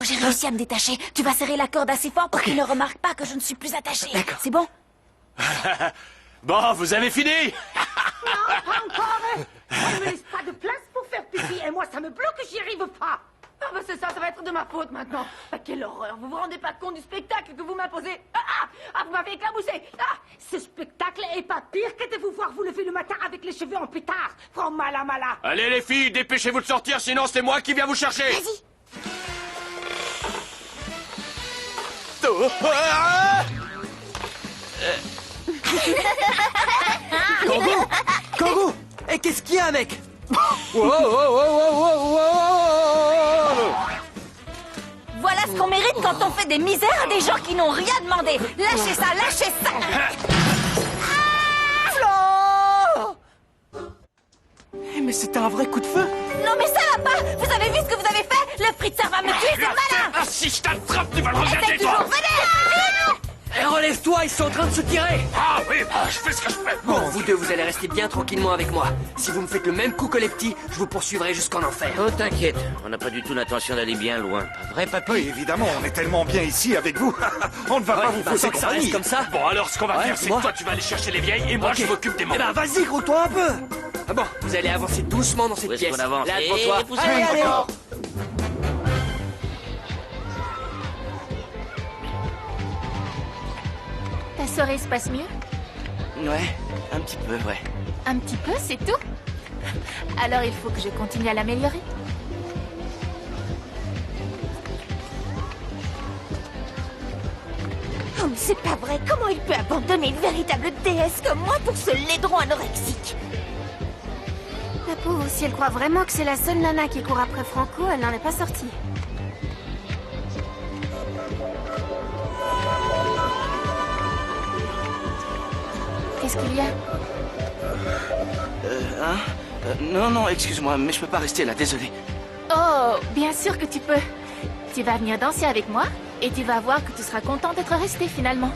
j'ai réussi à me détacher. Tu vas serrer la corde assez fort pour qu'il ne remarque pas que je ne suis plus attachée. D'accord. C'est bon? Bon, vous avez fini? Non, pas encore. On ne me laisse pas de place pour faire pipi et moi ça me bloque, j'y arrive pas. Ah bah c'est ça, ça va être de ma faute maintenant. Ah, quelle horreur, vous vous rendez pas compte du spectacle que vous m'imposez? Vous m'avez éclaboussé. Ce spectacle est pas pire que de vous voir vous lever le matin avec les cheveux en pétard. Franc mala mala. Allez les filles, dépêchez-vous de sortir, sinon c'est moi qui viens vous chercher. Vas-y. Oh, ah Kangoo! Kangoo! Et qu'est-ce qu'il y a, mec? Voilà ce qu'on mérite quand on fait des misères à des gens qui n'ont rien demandé. Lâchez ça, lâchez ça. Mais c'était un vrai coup de feu! Non mais ça va pas. Vous avez vu ce que vous avez fait? Le fritzeur va me tuer, c'est malin. Ah, si je t'attrape, tu vas le Essaye regretter, toujours, toi. venez. Eh, relève-toi, ils sont en train de se tirer! Ah oui, je fais ce que je peux. Bon, vous deux, vous allez rester bien tranquillement avec moi. Si vous me faites le même coup que les petits, je vous poursuivrai jusqu'en enfer. Oh, t'inquiète, on n'a pas du tout l'intention d'aller bien loin. Pas vrai, papy? Oui, évidemment, on est tellement bien ici avec vous. On ne va pas vous Bah, fausser tant que ça reste compagnie. comme ça. Bon, alors ce qu'on va Ouais, faire, c'est moi. que toi tu vas aller chercher les vieilles et moi Ok. je m'occupe des Eh mamans. ben, vas-y, gros-toi un peu! Ah bon, vous allez avancer doucement dans cette Où est-ce pièce. qu'on avance? Là, Eh, devant toi. poussez-vous Allez, allez! encore. Ta soirée se passe mieux? Ouais, un petit peu, ouais. Un petit peu, c'est tout? Alors il faut que je continue à l'améliorer. Oh, mais c'est pas vrai. Comment il peut abandonner une véritable déesse comme moi pour ce laidron anorexique? La pauvre, si elle croit vraiment que c'est la seule nana qui court après Franco, elle n'en est pas sortie. Qu'est-ce qu'il y a? Non, excuse-moi, mais je peux pas rester là, désolé. Oh, bien sûr que tu peux. Tu vas venir danser avec moi et tu vas voir que tu seras content d'être resté finalement.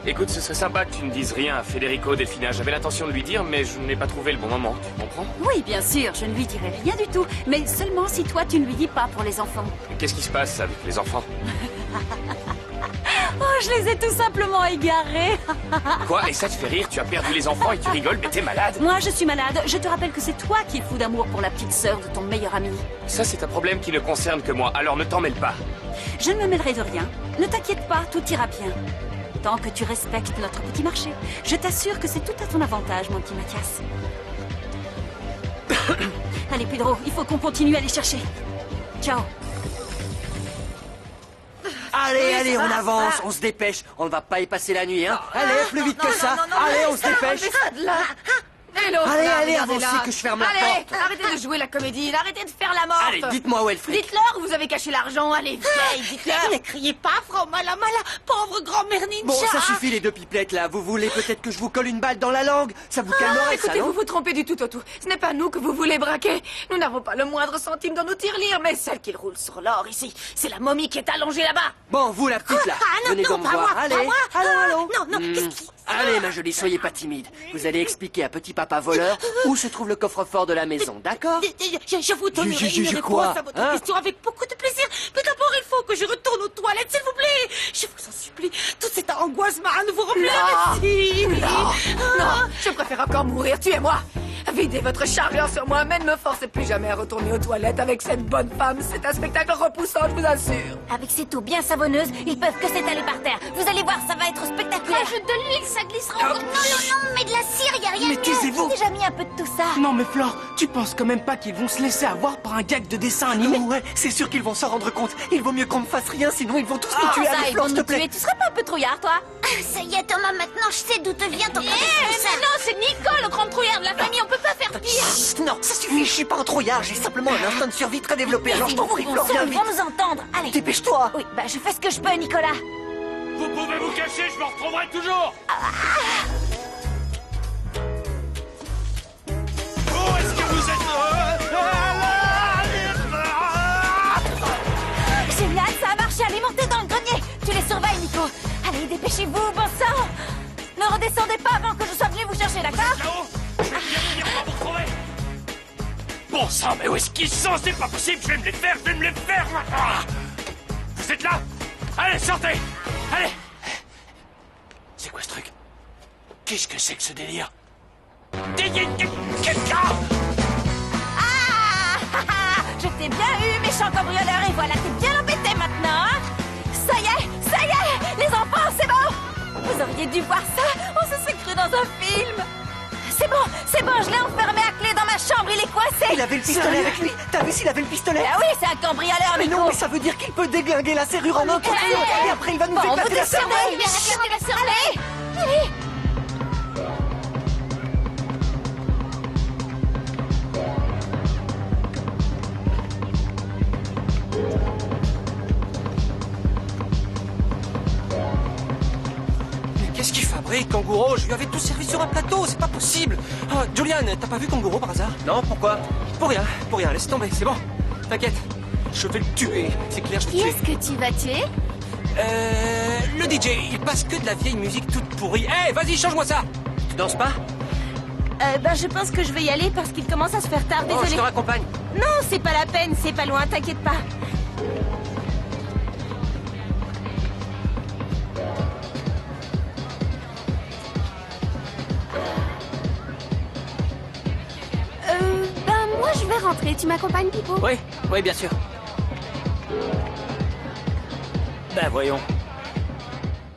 Écoute, ce serait sympa que tu ne dises rien à Federico, Delphina. J'avais l'intention de lui dire, mais je n'ai pas trouvé le bon moment. Tu comprends? Oui, bien sûr, je ne lui dirai rien du tout. Mais seulement si toi, tu ne lui dis pas pour les enfants. Qu'est-ce qui se passe avec les enfants? Oh, je les ai tout simplement égarés. Quoi? Et ça te fait rire? Tu as perdu les enfants et tu rigoles, mais t'es malade? Moi, je suis malade. Je te rappelle que c'est toi qui es fou d'amour pour la petite sœur de ton meilleur ami. Ça, c'est un problème qui ne concerne que moi, alors ne t'en mêle pas. Je ne me mêlerai de rien. Ne t'inquiète pas, tout ira bien. Tant que tu respectes notre petit marché. Je t'assure que c'est tout à ton avantage, mon petit Mathias. Allez, Pedro, il faut qu'on continue à les chercher. Ciao. Allez, on avance, on se dépêche. On ne va pas y passer la nuit, hein. Allez, plus vite que ça. Allez, on se dépêche. Et l'autre, Allez, là, allez, regardez avancez là. que je ferme la Allez, porte. arrêtez de jouer la comédie, arrêtez de faire la morte. Allez, dites-moi où est le fric. Dites-leur où vous avez caché l'argent, allez, vieille, dites-leur. Ne criez pas, Frau Mala Mala, pauvre grand-mère Ninja. Bon, ça suffit les deux pipelettes là. Vous voulez peut-être que je vous colle une balle dans la langue? Ça vous calmerait, ça, Écoutez, non? vous vous trompez du tout au tout. Ce n'est pas nous que vous voulez braquer. Nous n'avons pas le moindre centime dans nos tirelires, mais celle qui roule sur l'or ici, c'est la momie qui est allongée là-bas. Bon, vous la petite là, Ah, non, venez non, donc me pas voir. moi, Allez, pas moi. allons. Non, qu'est-ce qui... Allez, ma jolie, soyez pas timide. Vous allez expliquer à petit papa voleur où se trouve le coffre-fort de la maison, d'accord? Je vous donnerai Je une quoi, réponse à votre hein? question avec beaucoup de plaisir. Mais d'abord, il faut que je retourne aux toilettes, s'il vous plaît. Je vous en supplie. Toute cette angoisse m'a à nouveau rempli la médecine. Non, je préfère encore mourir, tuez-moi. Videz votre chargeur sur moi, mais ne me forcez plus jamais à retourner aux toilettes avec cette bonne femme. C'est un spectacle repoussant, je vous assure. Avec ces eaux bien savonneuses, ils peuvent que s'étaler par terre. Vous allez voir, ça va être spectaculaire. Rajoute de l'huile, ça glissera encore. Non, mais de la cire, y a rien Mais de taisez-vous. mieux. J'ai déjà mis un peu de tout ça. Non mais Flore, tu penses quand même pas qu'ils vont se laisser avoir par un gag de dessin animé? Ouais, c'est sûr qu'ils vont s'en rendre compte. Il vaut mieux qu'on ne fasse rien, sinon ils vont tous nous tuer. Ça, Allez, ils Flore, vont s'il te nous tuer. plaît. Tu serais pas un peu trouillard, toi? Ça y est, Thomas, maintenant je sais d'où te vient ton Mais non, c'est Nico, le grand trouillard de la famille, on peut pas faire pire. Chut, non, ça suffit, je suis pas un trouillard, j'ai simplement un instinct de survie très développé. Alors je t'en prie, Flore, viens Ils vite. vont nous entendre. Allez. Dépêche-toi. Oui, bah je fais ce que je peux, Nicolas. Vous pouvez vous cacher, je me retrouverai toujours. Où est-ce que vous êtes? Génial, ça a marché. Allez, montez dans le grenier. Tu les surveilles, Nico. Allez, dépêchez-vous, bon sang. Ne redescendez pas avant que je sois venu vous chercher, d'accord? Là-haut, viens pas vous retrouver. Bon sang, mais où est-ce qu'ils sont? C'est pas possible, je vais me les faire, Ah. Vous êtes là? Allez, sortez! Allez! C'est quoi ce truc? Qu'est-ce que c'est que ce délire? Quelqu'un! Ah! Je t'ai bien eu, méchant cambrioleur, et voilà, t'es bien embêté maintenant, hein? Ça y est, les enfants, c'est bon! Vous auriez dû voir ça, on se serait cru dans un film! C'est bon, je l'ai enfermé à clé dans ma chambre, il est coincé! Il avait le pistolet avec lui. T'as vu s'il avait le pistolet? Ah oui, c'est un cambrioleur, Mais Nico! non, mais ça veut dire qu'il peut déglinguer la serrure en entier. Et après, il va nous Bon, éclater vous la cervelle. descendez, la cervelle! Allez! Mais qu'est-ce qu'il fabrique, Kangouro? Je lui avais tout servi sur un plateau, c'est pas possible. Ah, Julian, t'as pas vu Kangouro par hasard? Non, pourquoi? Pour rien, laisse tomber, c'est bon. T'inquiète, je vais le tuer, c'est clair, je vais Qui le tuer. est-ce que tu vas tuer? Le DJ, il passe que de la vieille musique toute pourrie. Eh, vas-y, change-moi ça. Tu danses pas? Je pense que je vais y aller parce qu'il commence à se faire tard, Oh, je désolé. te raccompagne. Non, c'est pas la peine, c'est pas loin, t'inquiète pas. Moi je vais rentrer. Tu m'accompagnes, Pipo? Oui, bien sûr. Ben voyons.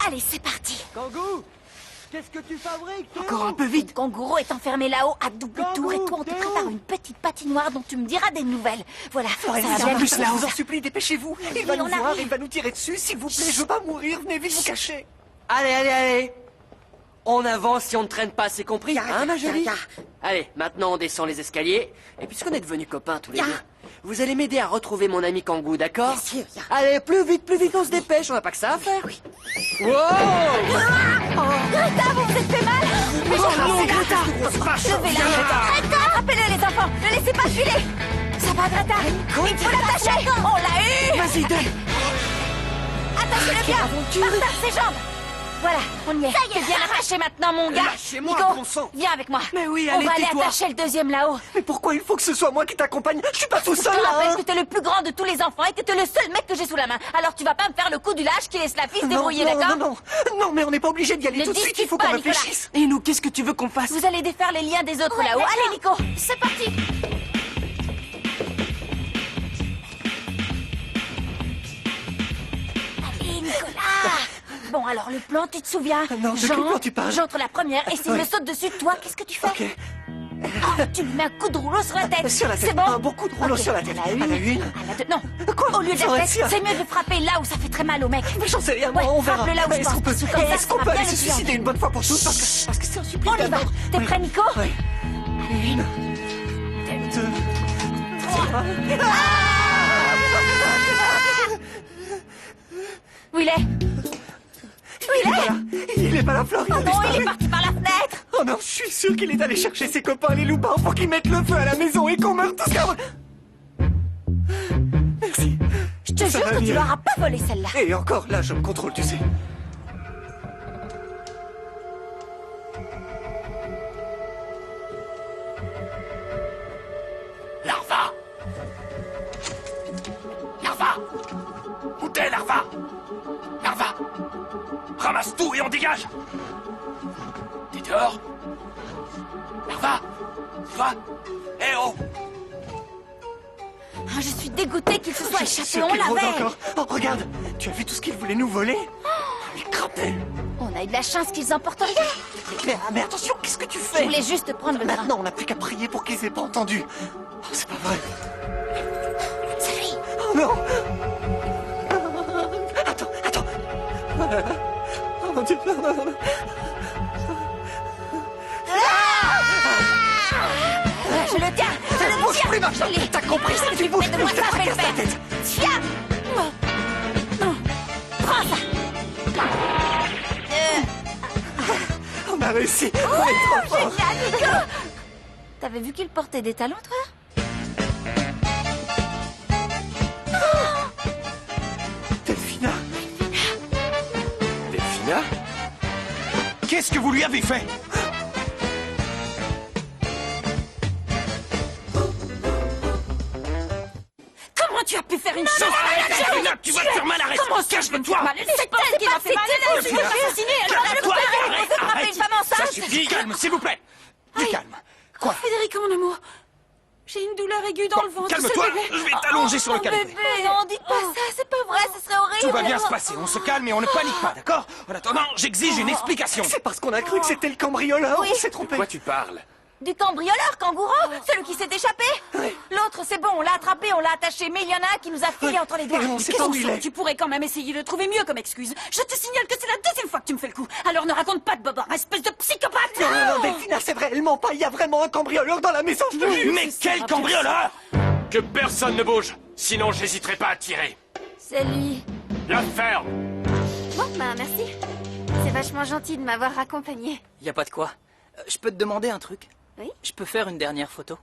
Allez, c'est parti. Kangou, qu'est-ce que tu fabriques? Encore un peu Le vite. kangourou est enfermé là-haut à double tour et toi on te prépare une petite patinoire dont tu me diras des nouvelles. Voilà, ça va bien plus vite. là, vous en supplie, dépêchez-vous. Il va Oui, nous on voir, arrive. il va nous tirer dessus. S'il vous plaît, je veux pas mourir. Venez vite vous cacher. Allez. On avance si on ne traîne pas, c'est compris, hein, ma jolie? ya. Allez, maintenant on descend les escaliers. Et puisqu'on est devenus copains tous les deux, vous allez m'aider à retrouver mon ami Kangou, d'accord? Bien sûr, ya. Allez, plus vite, on se dépêche, on n'a pas que ça à faire. Oui. Wow! Greta, vous vous êtes fait mal? Mais non, Greta! Je vais la attrapez-le les enfants, ne laissez pas filer. Ça va Greta? Il faut l'attacher. On l'a eu. Vas-y, donne. Attachez-le bien. Par terre ses jambes. Voilà, on y est. T'es bien attaché maintenant, mon gars. Lâchez-moi, Nico, bon sang. viens avec moi. Mais oui, on allez, va aller tais-toi. attacher le deuxième là-haut. Mais pourquoi il faut que ce soit moi qui t'accompagne? Je suis pas tout Je seul te là, rappelle hein. que t'es le plus grand de tous les enfants et que t'es le seul mec que j'ai sous la main. Alors tu vas pas me faire le coup du lâche qui laisse la fille se débrouiller, d'accord? Non, mais on n'est pas obligé d'y aller Ne tout de suite, discute il faut pas, qu'on Nicolas. réfléchisse. Et nous, qu'est-ce que tu veux qu'on fasse? Vous allez défaire les liens des autres Ouais, là-haut. d'accord. Allez, Nico. C'est parti. Allez, Nicolas. Bon, alors le plan, tu te souviens? Non, de quel plan tu parles? J'entre la première et s'il me saute dessus, toi, qu'est-ce que tu fais? Ok. Oh, tu lui mets un coup de rouleau sur la tête. Sur la tête. C'est bon? Un bon coup de rouleau Ok, sur la tête. À la une. À la une. À la deux. Non. Quoi? Au lieu de Sur la la tête, tienne. c'est mieux de frapper là où ça fait très mal au mec. Mais j'en sais rien, Ouais, on verra. frappe-le là où je Est-ce pense, qu'on peut, parce que comme ça, est-ce qu'on ça peut va aller bien se le suicider tuer. une bonne fois pour toutes parce que c'est un supplice On y va. d'amour. T'es Oui. prêt, Nico? Oui. Une. Deux. Où il est? Il est pas là, Flore, il a Oh non, il est disparu. parti par la fenêtre. Oh non, je suis sûr qu'il est allé chercher ses copains les loupards pour qu'ils mettent le feu à la maison et qu'on meure tous comme... Merci. Je te Ça jure va que tu mieux. l'auras pas volé celle-là. Et encore, là, je me contrôle, tu sais. Larva! Larva! Où t'es, Larva? Larva! Ramasse tout et on dégage! T'es dehors? Larva! Toi? Eh oh! Ah, je suis dégoûtée qu'il se soit Je suis échappé, sûr on qu'il rôde l'avait. encore. Oh, regarde, tu as vu tout ce qu'il voulait nous voler? Il crapait. On a eu de la chance qu'ils emportent rien. Mais attention, qu'est-ce que tu Je fais? voulais juste prendre le train. Maintenant, on n'a plus qu'à prier pour qu'ils aient pas entendu. Oh, c'est pas vrai. C'est lui. Oh non! Attends. Oh mon Dieu, non. Je le tiens. Bouge plus, Marshall. T'as compris, ça, tu bouges de moi, plus, je ça te fait le fracasse la faire. tête. Tiens. Non. Prends ça. On a réussi, on est trop fort. Génial, Nico. T'avais vu qu'il portait des talons, toi? Delphina, Delphina? Qu'est-ce que vous lui avez fait? Comment tu as pu faire une chose Delphina, tu vas te faire mal, arrête. Comment ça, je peux me faire mal? C'est elle qui m'a fait mal. Elle Tu m'as assassiné. Calme-toi, frapper arrête. une femme enceinte. Ça suffit, calme, s'il vous plaît. Du calme. Quoi? Federico, mon amour. J'ai une douleur aiguë dans le ventre. Calme-toi, ce bébé. je vais t'allonger sur le canapé. Bébé, non, dites pas ça, c'est pas vrai, ce serait horrible. Tout va bien se passer, on se calme et on ne panique pas, d'accord? En attendant, j'exige une explication. C'est parce qu'on a cru que c'était le cambrioleur. Oui. On s'est trompé. De quoi tu parles? Du cambrioleur, kangourou, celui qui s'est échappé. L'autre, c'est bon, on l'a attrapé, on l'a attaché, mais il y en a un qui nous a filé entre les doigts. Et on sait pas où il est. Tu pourrais quand même essayer de trouver mieux comme excuse. Je te signale que c'est la deuxième fois que tu me fais le coup. Alors ne raconte pas de bobard, espèce de psychopathe. Non, Delphina, c'est vrai, elle ment pas. Il y a vraiment un cambrioleur dans la maison, je te jure. Mais quel cambrioleur! Que personne ne bouge, sinon j'hésiterai pas à tirer. C'est lui. La ferme! Bon, bah merci. C'est vachement gentil de m'avoir accompagné. Y a pas de quoi. Je peux te demander un truc? Oui? Je peux faire une dernière photo?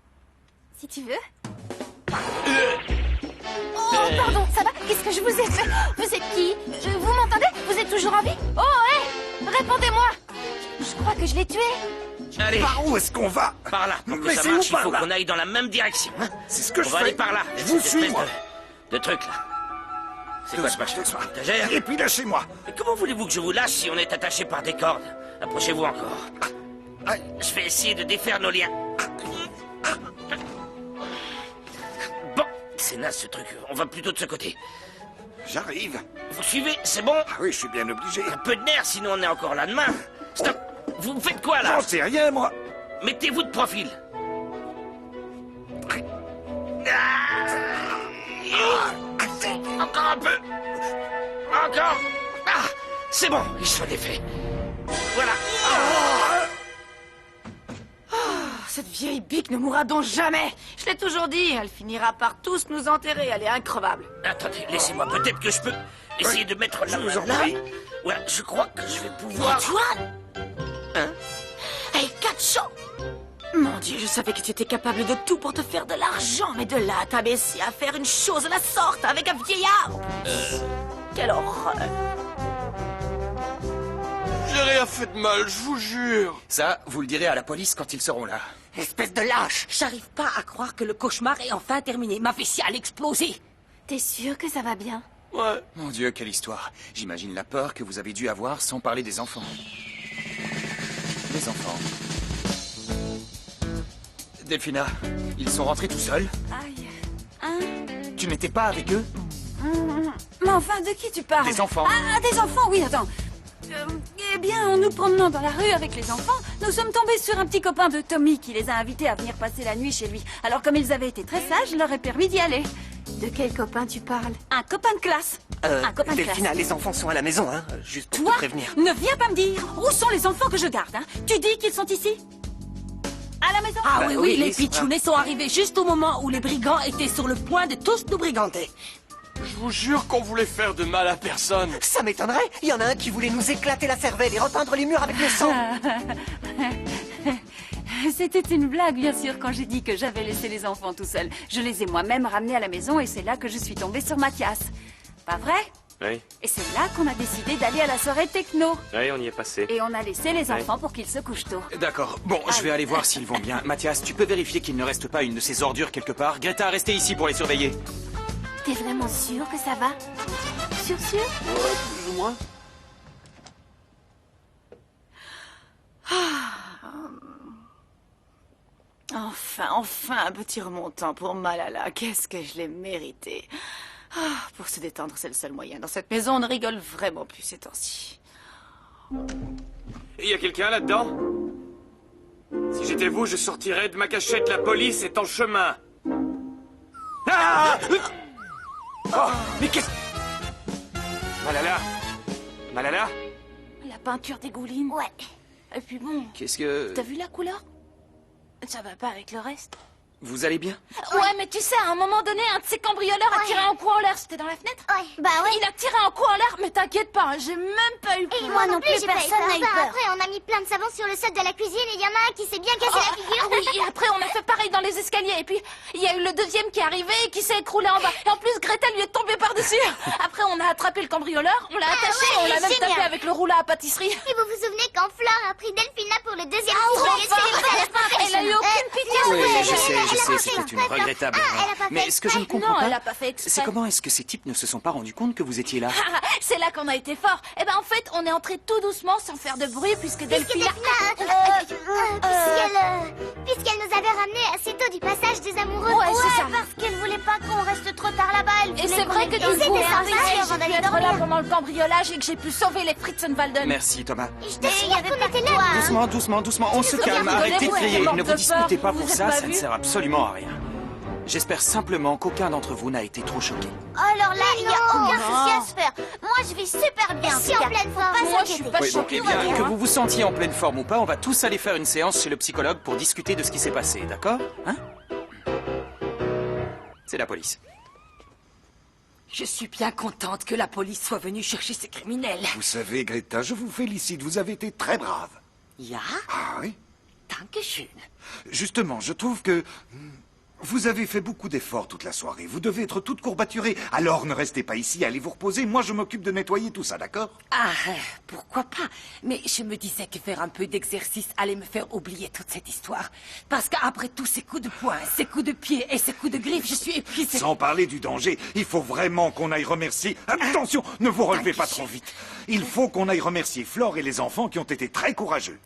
Si tu veux. Oh, pardon, ça va? Qu'est-ce que je vous ai fait? Vous êtes qui? Vous m'entendez? Vous êtes toujours en vie? Oh, hé! Répondez-moi! Je crois que je l'ai tué. Allez, Par où est-ce qu'on va? par là. Pour que Mais ça c'est où, marche, il par faut là? qu'on aille dans la même direction. Hein. C'est ce que je On va fais. aller par là. Je vous Cette suis, espèce moi. de truc là. C'est quoi ce machin? Doucement. Étagère? Et puis lâchez-moi. Mais comment voulez-vous que je vous lâche si on est attaché par des cordes? Approchez-vous encore. Je vais essayer de défaire nos liens. Bon, c'est naze ce truc. On va plutôt de ce côté. J'arrive. Vous suivez? C'est bon? Ah oui, je suis bien obligé. Un peu de nerf, sinon on est encore là demain. Stop! Vous faites quoi là? J'en sais rien, moi. Mettez-vous de profil. Encore un peu. Encore. Ah, c'est bon, ils sont défaits. Voilà. Cette vieille bique ne mourra donc jamais. Je l'ai toujours dit, elle finira par tous nous enterrer, elle est increvable. Attendez, laissez-moi, peut-être que je peux essayer de mettre la vous main en là. prie. Voilà, je crois que je vais pouvoir... Antoine! Hein? Hey, Cacho! Mon Dieu, je savais que tu étais capable de tout pour te faire de l'argent, mais de là à t'abaisser à faire une chose de la sorte avec un vieillard! Quelle horreur! J'ai rien fait de mal, je vous jure. Ça, vous le direz à la police quand ils seront là. Espèce de lâche! J'arrive pas à croire que le cauchemar est enfin terminé. Ma vessie a explosé! T'es sûr que ça va bien? Ouais. Mon Dieu, quelle histoire. J'imagine la peur que vous avez dû avoir sans parler des enfants. Les enfants. Delphina, ils sont rentrés tout seuls? Aïe. Hein? Tu n'étais pas avec eux? Mais enfin, de qui tu parles? Des enfants. Ah, des enfants, oui, attends. Eh bien, en nous promenant dans la rue avec les enfants, nous sommes tombés sur un petit copain de Tommy qui les a invités à venir passer la nuit chez lui. Alors, comme ils avaient été très sages, je leur ai permis d'y aller. De quel copain tu parles? Un copain de classe. Un copain de Delphina, classe. les enfants sont à la maison, hein, juste pour Toi, te prévenir. ne viens pas me dire où sont les enfants que je garde, hein. Tu dis qu'ils sont ici? À la maison? Ah oui, oui, les oui, c'est pitchounets sont arrivés juste au moment où les brigands étaient sur le point de tous nous brigander. Je vous jure qu'on voulait faire de mal à personne. Ça m'étonnerait. Il y en a un qui voulait nous éclater la cervelle et repeindre les murs avec le sang. C'était une blague, bien sûr, quand j'ai dit que j'avais laissé les enfants tout seuls. Je les ai moi-même ramenés à la maison et c'est là que je suis tombée sur Mathias. Pas vrai? Oui, Et c'est là qu'on a décidé d'aller à la soirée techno. oui, on y est passé. Et on a laissé les enfants pour qu'ils se couchent tôt. D'accord. Bon, je vais aller voir s'ils vont bien. Mathias, tu peux vérifier qu'il ne reste pas une de ces ordures quelque part? Greta, restez ici pour les surveiller. T'es vraiment sûr que ça va? Sûr? Ouais, plus ou moins. Enfin, un petit remontant pour Malala. Qu'est-ce que je l'ai mérité. Pour se détendre, c'est le seul moyen. Dans cette maison, on ne rigole vraiment plus ces temps-ci. Il y a quelqu'un là-dedans? Si j'étais vous, je sortirais de ma cachette. La police est en chemin. Ah! Oh, mais qu'est-ce... Malala? Malala? La peinture dégouline. Ouais. Et puis bon, Qu'est-ce que... t'as vu la couleur? Ça va pas avec le reste. Vous allez bien? Ouais, mais tu sais, à un moment donné, un de ces cambrioleurs a tiré un coup en l'air. C'était dans la fenêtre? Ouais. Bah ouais. Il a tiré un coup en l'air, mais t'inquiète pas, j'ai même pas eu peur. Et moi non plus, j'ai personne n'a eu peur. Bah, Après, on a mis plein de savon sur le sol de la cuisine et il y en a un qui s'est bien cassé la figure. Ah oui, et après on a fait pareil dans les escaliers. Et puis il y a eu le deuxième qui est arrivé et qui s'est écroulé en bas. Et en plus, Greta lui est tombée par-dessus. Après, on a attrapé le cambrioleur, on l'a attaché et on l'a même génial. tapé avec le rouleau à pâtisserie. Et vous vous souvenez quand Flore a pris Delphina pour le deuxième Ah, tour enfin, elle a eu aucune pitié. Oui, je sais, je elle a sais, pas c'était fait une exprès, regrettable Fleur. erreur. Elle a pas Mais fait ce que je ne exprès. comprends Non, pas, elle a pas fait exprès. c'est comment est-ce que ces types ne se sont pas rendus compte que vous étiez là? C'est là qu'on a été fort. Eh ben en fait, on est entré tout doucement sans faire de bruit puisque Delphine... Puisqu'elle nous avait ramenés assez tôt du passage des amoureux. Ouais, c'est ça. parce qu'elle voulait pas qu'on reste trop tard là-bas. Elle Et voulait c'est qu'on vrai ait que des du coup, idées grâce sympas à elle, avant j'ai pu d'aller être là dormir. pendant le cambriolage et que j'ai pu sauver les Fritzenwalden. Merci, Thomas. Je te souviens qu'on était là. Doucement, doucement, doucement, on se bien calme, rigolé, arrêtez de ouais, crier, elle est ne morte vous de disputez peur. pas Vous pour êtes ça, pas ça ne vus sert absolument à rien. J'espère simplement qu'aucun d'entre vous n'a été trop choqué. Alors là, il n'y a aucun souci à se faire. Moi, je vais super bien. Si en pleine forme. Moi, je suis pas Oui, bon, choquée. eh bien, moi, que hein. vous vous sentiez en pleine forme ou pas, on va tous aller faire une séance chez le psychologue pour discuter de ce qui s'est passé, d'accord? Hein? C'est la police. Je suis bien contente que la police soit venue chercher ces criminels. Ah. Vous savez, Greta, je vous félicite, vous avez été très brave. Ja, Ah oui? dankeschön. Justement, je trouve que... Vous avez fait beaucoup d'efforts toute la soirée. Vous devez être toute courbaturée. Alors ne restez pas ici, allez vous reposer. Moi, je m'occupe de nettoyer tout ça, d'accord? Ah, pourquoi pas? Mais je me disais que faire un peu d'exercice allait me faire oublier toute cette histoire. Parce qu'après tous ces coups de poing, ces coups de pied et ces coups de griffe, je suis épuisée. Sans parler du danger, il faut vraiment qu'on aille remercier... Attention, ne vous relevez pas trop vite. Il faut qu'on aille remercier Flore et les enfants qui ont été très courageux.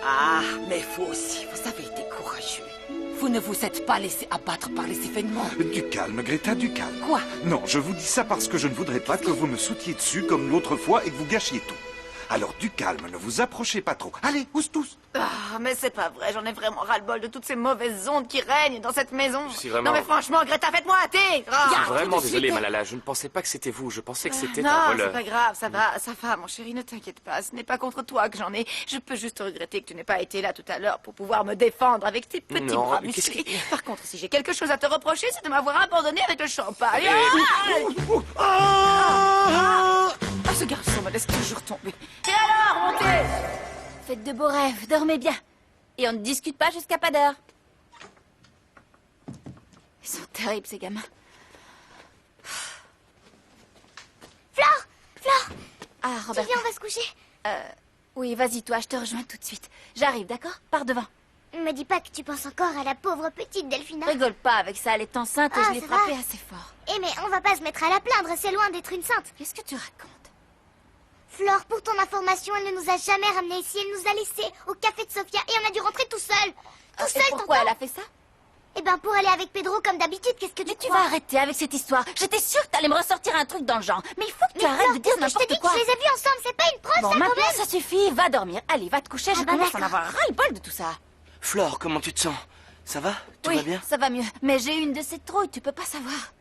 Ah, mais vous aussi, vous avez été courageux. Vous ne vous êtes pas laissé abattre par les événements. Du calme, Greta, du calme. Quoi? Non, je vous dis ça parce que je ne voudrais pas que vous me sautiez dessus comme l'autre fois et que vous gâchiez tout. Alors du calme, ne vous approchez pas trop. Allez, tous. Ah, mais c'est pas vrai, j'en ai vraiment ras-le-bol de toutes ces mauvaises ondes qui règnent dans cette maison. Je suis vraiment- Non mais franchement, Greta, faites-moi un thé. Ah, Je suis vraiment tout de désolé, suite. Malala. Je ne pensais pas que c'était vous. Je pensais que c'était Non, un c'est voleur. pas grave, ça va, mon chéri, ne t'inquiète pas. Ce n'est pas contre toi que j'en ai. Je peux juste regretter que tu n'aies pas été là tout à l'heure pour pouvoir me défendre avec tes petits Non, bras mais qu'est-ce musclés. qui- Par contre, si j'ai quelque chose à te reprocher, c'est de m'avoir abandonné avec le champagne. Ah, ce garçon me laisse toujours tomber. Et alors, montez! Faites de beaux rêves, dormez bien. Et on ne discute pas jusqu'à pas d'heure. Ils sont terribles, ces gamins. Flore, Ah, tu Robert. viens, on va se coucher. Oui, vas-y, toi, je te rejoins tout de suite. J'arrive, d'accord? Par devant. Me dis pas que tu penses encore à la pauvre petite Delphina. Rigole pas avec ça, elle est enceinte et Ah, je l'ai c'est frappée vrai. assez fort. Eh mais on va pas se mettre à la plaindre, c'est loin d'être une sainte. Qu'est-ce que tu racontes? Flore, pour ton information, elle ne nous a jamais ramenés ici. Elle nous a laissés au café de Sofia et on a dû rentrer tout seul. Tout seul, Et pourquoi elle t'entends? a fait ça? Eh ben pour aller avec Pedro comme d'habitude, qu'est-ce que Mais tu crois? vas arrêter avec cette histoire. J'étais sûre que t'allais me ressortir un truc dans le genre. Mais il faut que tu Mais arrêtes Flore, de dire qu'est-ce que je te dis n'importe quoi. que je les ai vus ensemble, c'est pas une preuve, Bon, ça quand maintenant, même. ça suffit. Va dormir. Allez, va te coucher. Ah Je bah, commence à en d'accord. avoir ras-le-bol de tout ça. Flore, comment tu te sens? Ça va? Tout Oui, va bien? ça va mieux. Mais j'ai eu une de ces trouilles, tu peux pas savoir.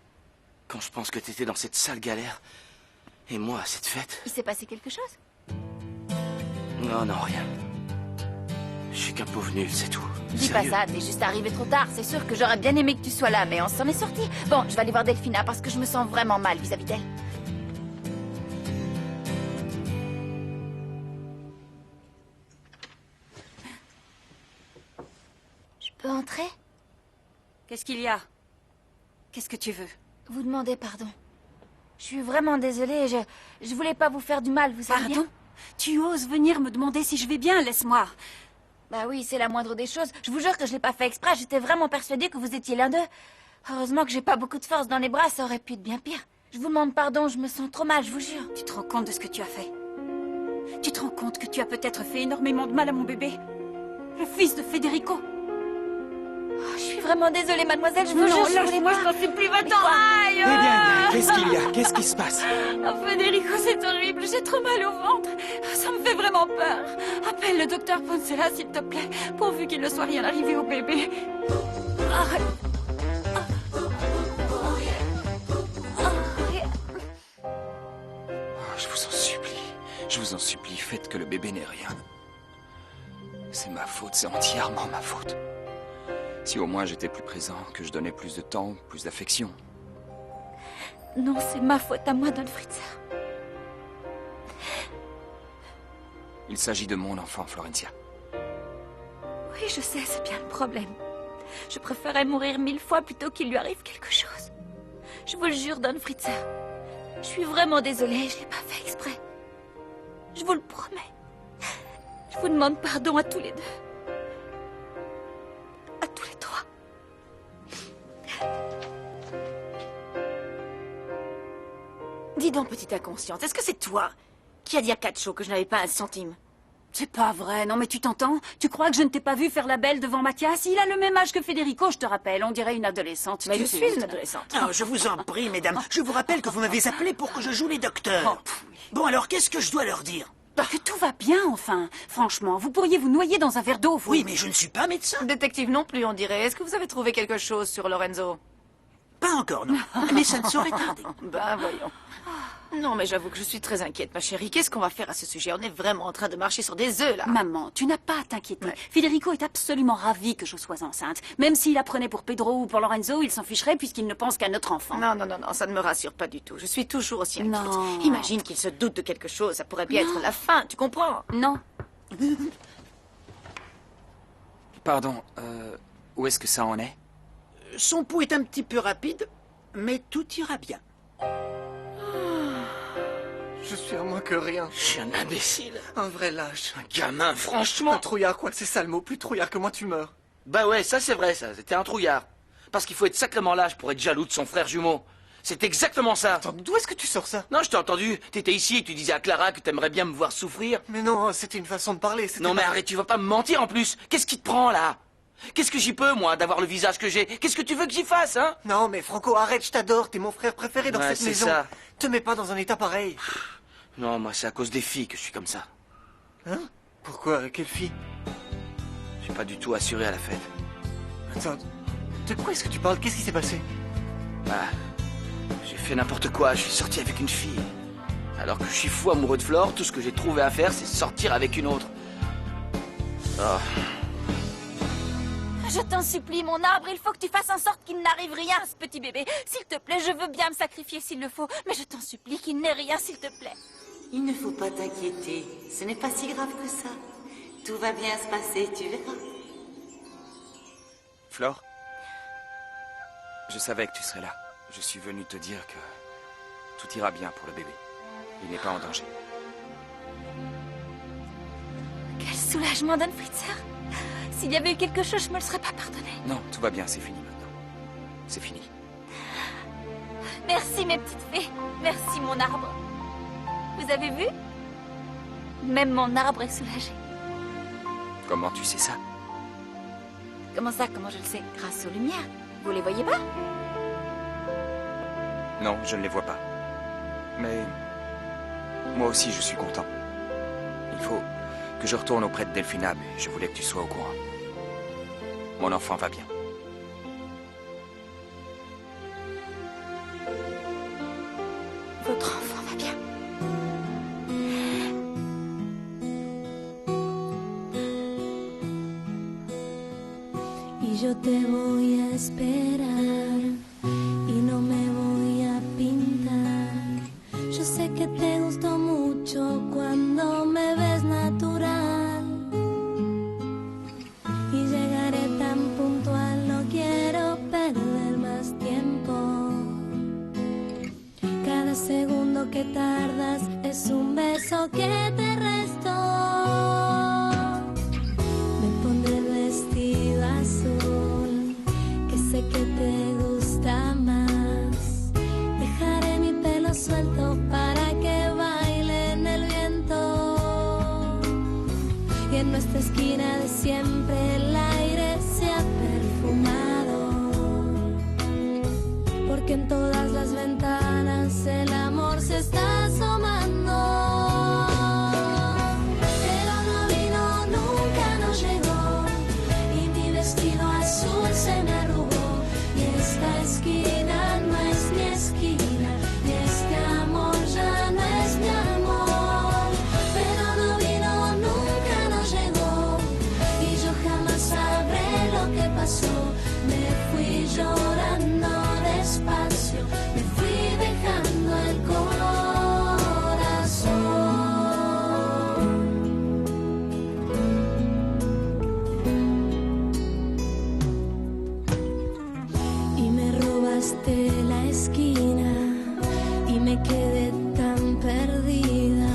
Quand je pense que t'étais dans cette sale galère, et moi à cette fête... Il s'est passé quelque chose? Non, non, rien. Je suis qu'un pauvre nul, c'est tout. Dis Sérieux. pas ça, t'es juste arrivé trop tard. C'est sûr que j'aurais bien aimé que tu sois là, mais on s'en est sorti. Bon, je vais aller voir Delphina parce que je me sens vraiment mal vis-à-vis d'elle. Je peux entrer? Qu'est-ce qu'il y a? Qu'est-ce que tu veux? Vous demandez pardon. Je suis vraiment désolée, je voulais pas vous faire du mal, vous savez bien. Pardon? Tu oses venir me demander si je vais bien, laisse-moi. Bah oui, c'est la moindre des choses. Je vous jure que je l'ai pas fait exprès, j'étais vraiment persuadée que vous étiez l'un d'eux. Heureusement que j'ai pas beaucoup de force dans les bras, ça aurait pu être bien pire. Je vous demande pardon, je me sens trop mal, je vous jure. Tu te rends compte de ce que tu as fait? Tu te rends compte que tu as peut-être fait énormément de mal à mon bébé? Le fils de Federico? Oh, je suis vraiment désolée, mademoiselle, je vous Non, jure, je voulais lâche-moi, pas. je n'en suis plus, va-t'en! Aïe! Eh bien, qu'est-ce qu'il y a? Qu'est-ce qui se passe? Oh, Federico, c'est horrible, j'ai trop mal au ventre. Ça me fait vraiment peur. Appelle le docteur Poncela, s'il te plaît, pourvu qu'il ne soit rien arrivé au bébé. Je vous en supplie, faites que le bébé n'ait rien. C'est ma faute, c'est entièrement ma faute. Si au moins j'étais plus présent, que je donnais plus de temps, plus d'affection. Non, c'est ma faute à moi, Don Fritzer. Il s'agit de mon enfant, Florencia. Oui, je sais, c'est bien le problème. Je préférais mourir 1000 fois plutôt qu'il lui arrive quelque chose. Je vous le jure, Don Fritzer. Je suis vraiment désolée, je l'ai pas fait exprès. Je vous le promets. Je vous demande pardon à tous les deux. À tous les trois. Dis donc, petite inconsciente, est-ce que c'est toi qui a dit à Cacho que je n'avais pas un centime? C'est pas vrai, non mais tu t'entends? Tu crois que je ne t'ai pas vu faire la belle devant Mathias? Il a le même âge que Federico, je te rappelle. On dirait une adolescente. Mais Tu je sais, suis une adolescente. Oh, je vous en prie, mesdames. Je vous rappelle que vous m'avez appelé pour que je joue les docteurs. Bon, alors, qu'est-ce que je dois leur dire? Que tout va bien, enfin. Franchement, vous pourriez vous noyer dans un verre d'eau, vous. Oui, mais je ne suis pas médecin. Détective non plus, on dirait. Est-ce que vous avez trouvé quelque chose sur Lorenzo? Pas encore, non. Mais ça ne saurait tarder. Ben, voyons. Non, mais j'avoue que je suis très inquiète, ma chérie. Qu'est-ce qu'on va faire à ce sujet? On est vraiment en train de marcher sur des œufs, là. Maman, tu n'as pas à t'inquiéter. Federico est absolument ravi que je sois enceinte. Même s'il apprenait pour Pedro ou pour Lorenzo, il s'en ficherait puisqu'il ne pense qu'à notre enfant. Non, non, non, non, ça ne me rassure pas du tout. Je suis toujours aussi inquiète. Non. Imagine qu'il se doute de quelque chose. Ça pourrait bien être la fin, tu comprends? Non. Pardon, où est-ce que ça en est? Son pouls est un petit peu rapide, mais tout ira bien. Je suis à moins que rien. Je suis un imbécile. Un vrai lâche. Un gamin, franchement. Un trouillard, quoi. C'est ça le mot. Plus trouillard que moi, tu meurs. Bah ouais, ça c'est vrai, ça. C'était un trouillard. Parce qu'il faut être sacrément lâche pour être jaloux de son frère jumeau. C'est exactement ça. Attends, d'où est-ce que tu sors ça? Non, je t'ai entendu. T'étais ici et tu disais à Clara que t'aimerais bien me voir souffrir. Mais non, c'était une façon de parler. Non mais arrête, tu vas pas me mentir en plus. Qu'est-ce qui te prend là? Qu'est-ce que j'y peux, moi, d'avoir le visage que j'ai? Qu'est-ce que tu veux que j'y fasse, hein? Non, mais Franco, arrête, je t'adore. T'es mon frère préféré dans Ouais, cette c'est maison. ça. Te mets pas dans un état pareil. Non, moi, c'est à cause des filles que je suis comme ça. Hein? Pourquoi? Quelle fille? J'ai pas du tout assuré à la fête. Attends, de quoi est-ce que tu parles? Qu'est-ce qui s'est passé? Bah, j'ai fait n'importe quoi. Je suis sorti avec une fille. Alors que je suis fou amoureux de Flore, tout ce que j'ai trouvé à faire, c'est sortir avec une autre. Oh. Je t'en supplie, mon arbre, il faut que tu fasses en sorte qu'il n'arrive rien à ce petit bébé. S'il te plaît, je veux bien me sacrifier s'il le faut, mais je t'en supplie qu'il n'ait rien, s'il te plaît. Il ne faut pas t'inquiéter. Ce n'est pas si grave que ça. Tout va bien se passer, tu verras. Flore, je savais que tu serais là. Je suis venu te dire que tout ira bien pour le bébé. Il n'est pas en danger. Quel soulagement, Don Fritzer. S'il y avait eu quelque chose, je me le serais pas pardonné. Non, tout va bien, c'est fini maintenant. C'est fini. Merci, mes petites fées. Merci, mon arbre. Vous avez vu? Même mon arbre est soulagé. Comment tu sais ça? Comment ça, comment je le sais? Grâce aux lumières. Vous les voyez pas? Non, je ne les vois pas. Mais moi aussi, je suis content. Il faut que je retourne auprès de Delphina, mais je voulais que tu sois au courant. Mon enfant va bien. Votre enfant va bien. Y yo te voy a esperar y no me voy a pintar. Yo sé que te gustó mucho cuando me ves natural y llegaré tan puntual, no quiero perder más tiempo. Cada segundo que tardas es un beso que te resto. Me pondré el vestido azul, que sé que te gusta más. Dejaré mi pelo suelto para que baile en el viento. Y en nuestra esquina de siempre el aire se ha perfumado. Porque en todas las ventanas el amor se está asomando. Pero no vino, nunca nos llegó. Y mi vestido azul se me arrugó. Y esta esquina no es mi esquina. Y este amor ya no es mi amor. Pero no vino, nunca nos llegó. Y yo jamás sabré lo que pasó. Me fui llorando despacio. Me fui dejando el corazón. Y me robaste la esquina y me quedé tan perdida.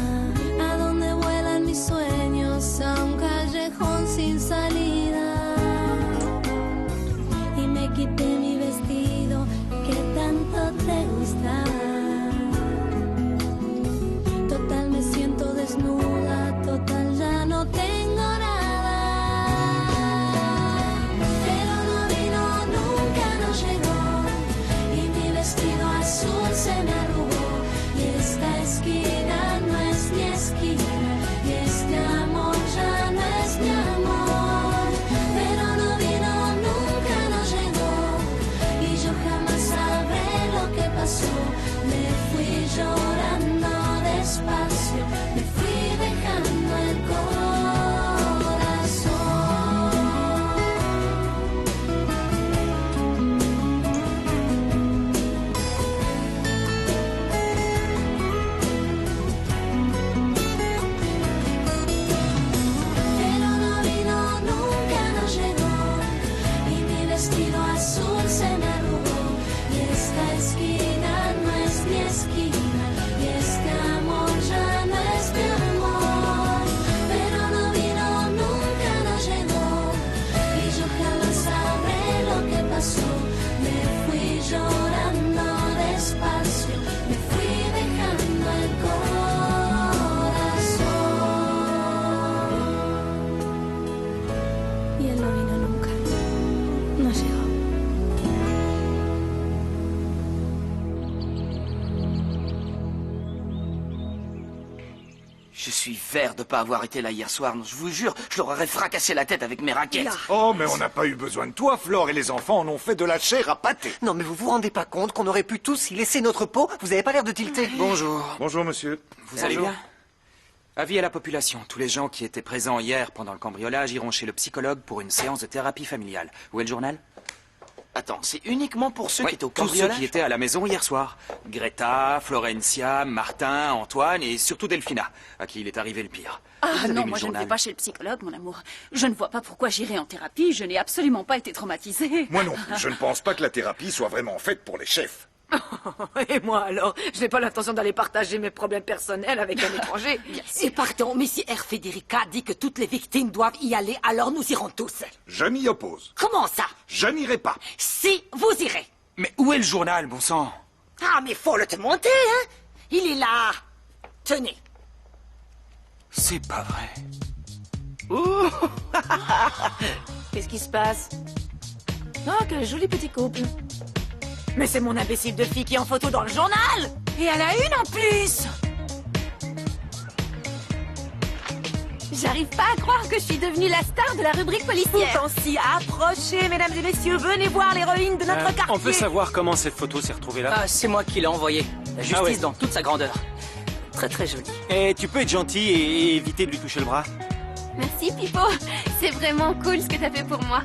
¿A dónde vuelan mis sueños? A un callejón sin salida. Y me quité mi vestido que tanto te gustaba. llorando despacio, me fui dejando el pero no vino, nunca no llegó, y mi vestido azul se me arrugó, y esta esquina no es mi esquina, y este amor ya no es mi amor. Pero no vino, nunca no llegó, y yo jamás sabré lo que pasó. Me fui llorando despacio, me fui dejando el corazón. Y él no vino nunca, no llegó. Je suis vert de pas avoir été là hier soir. Je vous jure, je leur aurais fracassé la tête avec mes raquettes. Oh, mais on n'a pas eu besoin de toi, Flore, et les enfants en ont fait de la chair à pâté. Non, mais vous vous rendez pas compte qu'on aurait pu tous y laisser notre peau? Vous avez pas l'air de tilter. Bonjour. Bonjour, monsieur. Vous allez bien? Avis à la population. Tous les gens qui étaient présents hier pendant le cambriolage iront chez le psychologue pour une séance de thérapie familiale. Où est le journal? Attends, c'est uniquement pour ceux Oui, qui étaient au tous ceux cambriolage? qui étaient à la maison hier soir. Greta, Florencia, Martin, Antoine et surtout Delphina, à qui il est arrivé le pire. Ah Vous avez non, lu moi le je ne vais journal? pas chez le psychologue, mon amour. Je ne vois pas pourquoi j'irai en thérapie. Je n'ai absolument pas été traumatisée. Moi non plus, je ne pense pas que la thérapie soit vraiment faite pour les chefs. Et moi alors, je n'ai pas l'intention d'aller partager mes problèmes personnels avec un étranger. Et pardon, mais si Herr Federica dit que toutes les victimes doivent y aller, alors nous irons tous. Je m'y oppose. Comment ça? Je n'irai pas. Si, vous irez. Mais où est le journal, bon sang? Ah, mais faut le te monter, hein? Il est là. Tenez. C'est pas vrai. Qu'est-ce qui se passe? Oh, quel joli petit couple. Mais c'est mon imbécile de fille qui est en photo dans le journal. Et à la une en plus. J'arrive pas à croire que je suis devenue la star de la rubrique policière. Pourtant si approchez, mesdames et messieurs, venez voir l'héroïne de notre quartier. On peut savoir comment cette photo s'est retrouvée là? Ah, c'est moi qui l'ai envoyée. La justice ouais. dans toute sa grandeur. Très très jolie. Et tu peux être gentil et éviter de lui toucher le bras? Merci, Pipo. C'est vraiment cool ce que t'as fait pour moi.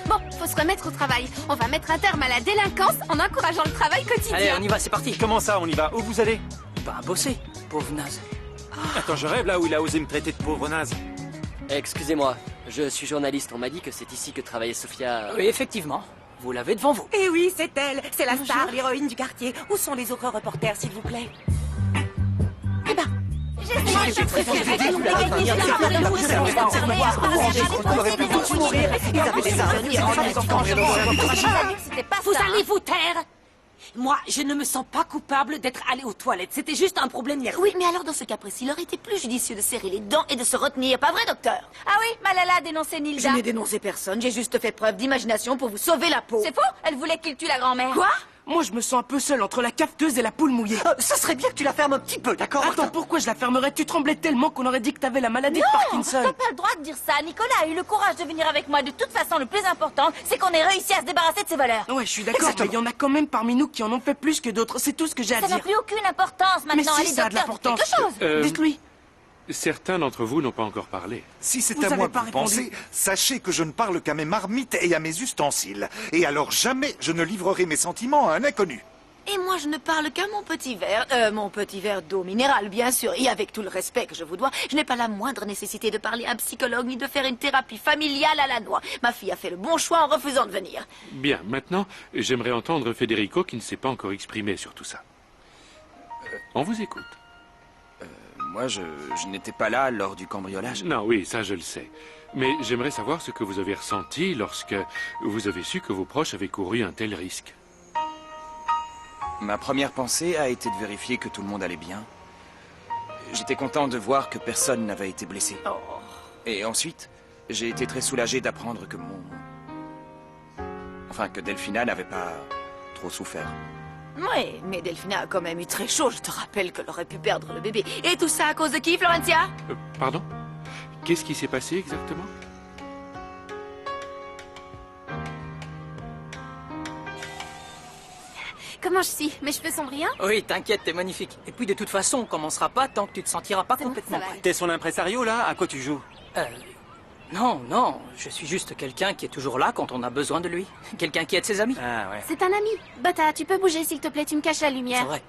Bon, faut se remettre au travail. On va mettre un terme à la délinquance en encourageant le travail quotidien. Allez, on y va, c'est parti. Comment ça, on y va? Où vous allez? Bah, bosser, pauvre naze. Attends, je rêve là où il a osé me traiter de pauvre naze. Excusez-moi, je suis journaliste. On m'a dit que c'est ici que travaillait Sophia. Oui, effectivement. Vous l'avez devant vous. Eh oui, c'est elle. C'est la star, l'héroïne du quartier. Où sont les autres reporters, s'il vous plaît? Eh ben... Vous allez vous taire. Moi, je ne me sens pas coupable d'être allé aux toilettes. C'était juste un problème nerveux. Oui, mais alors dans ce cas précis, il aurait été plus judicieux de serrer les dents et de se retenir, pas vrai, docteur? Ah oui, Malala a dénoncé Nilda. Je n'ai dénoncé personne, j'ai juste fait preuve d'imagination pour vous sauver la peau. C'est faux? Elle voulait qu'il tue la grand-mère. Quoi? Moi, je me sens un peu seul entre la cafeteuse et la poule mouillée. Ça serait bien que tu la fermes un petit peu, d'accord? Attends, pourquoi je la fermerais? Tu tremblais tellement qu'on aurait dit que t'avais la maladie de Parkinson. T'as pas le droit de dire ça. Nicolas a eu le courage de venir avec moi. De toute façon, le plus important, c'est qu'on ait réussi à se débarrasser de ces voleurs. Ouais, je suis d'accord, mais il y en a quand même parmi nous qui en ont fait plus que d'autres. C'est tout ce que j'ai à Ça n'a dire. plus aucune importance maintenant. Mais si, Allez, ça a de docteur, dites l'importance. quelque chose. Dites-lui. Certains d'entre vous n'ont pas encore parlé. Si c'est Vous à avez moi que pas vous répondu. pensez, sachez que je ne parle qu'à mes marmites et à mes ustensiles. Et alors jamais je ne livrerai mes sentiments à un inconnu. Et moi, je ne parle qu'à mon petit verre d'eau minérale, bien sûr. Et avec tout le respect que je vous dois, je n'ai pas la moindre nécessité de parler à un psychologue ni de faire une thérapie familiale à la noix. Ma fille a fait le bon choix en refusant de venir. Bien, maintenant, j'aimerais entendre Federico qui ne s'est pas encore exprimé sur tout ça. On vous écoute. Moi, je n'étais pas là lors du cambriolage. Non, oui, ça je le sais. Mais j'aimerais savoir ce que vous avez ressenti lorsque vous avez su que vos proches avaient couru un tel risque. Ma première pensée a été de vérifier que tout le monde allait bien. J'étais content de voir que personne n'avait été blessé. Et ensuite, j'ai été très soulagé d'apprendre que que Delphina n'avait pas trop souffert. Oui, mais Delphina a quand même eu très chaud. Je te rappelle qu'elle aurait pu perdre le bébé. Et tout ça à cause de qui, Florencia? Pardon? Qu'est-ce qui s'est passé exactement? Comment je suis? Mes cheveux sont brillants? Oui, t'inquiète, t'es magnifique. Et puis de toute façon, on commencera pas tant que tu te sentiras pas complètement ça va. prêt. T'es son impresario, là? À quoi tu joues? Non, je suis juste quelqu'un qui est toujours là quand on a besoin de lui. Quelqu'un qui aide ses amis. Ah ouais. C'est un ami. Bata, tu peux bouger s'il te plaît, tu me caches la C'est lumière. vrai.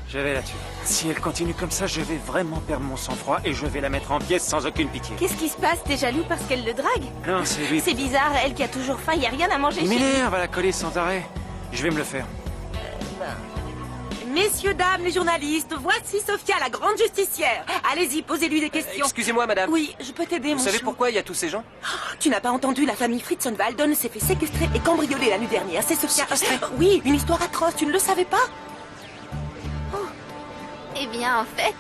Je vais la tuer. Si elle continue comme ça, je vais vraiment perdre mon sang-froid et je vais la mettre en pièces sans aucune pitié. Qu'est-ce qui se passe? T'es jaloux parce qu'elle le drague? Non, c'est lui. C'est bizarre, elle qui a toujours faim, y a rien à manger Il chez elle. m'énerve à la coller sans arrêt. Je vais me le faire. Messieurs, dames, les journalistes, voici Sophia, la grande justicière. Allez-y, posez-lui des questions. Excusez-moi, madame. Oui, je peux t'aider, Vous mon savez chou. pourquoi il y a tous ces gens? Tu n'as pas entendu, la famille Fritzenwaldon s'est fait séquestrer et cambrioler la nuit dernière. C'est Sophia. Oui, une histoire atroce, tu ne le savais pas? Eh bien, en fait...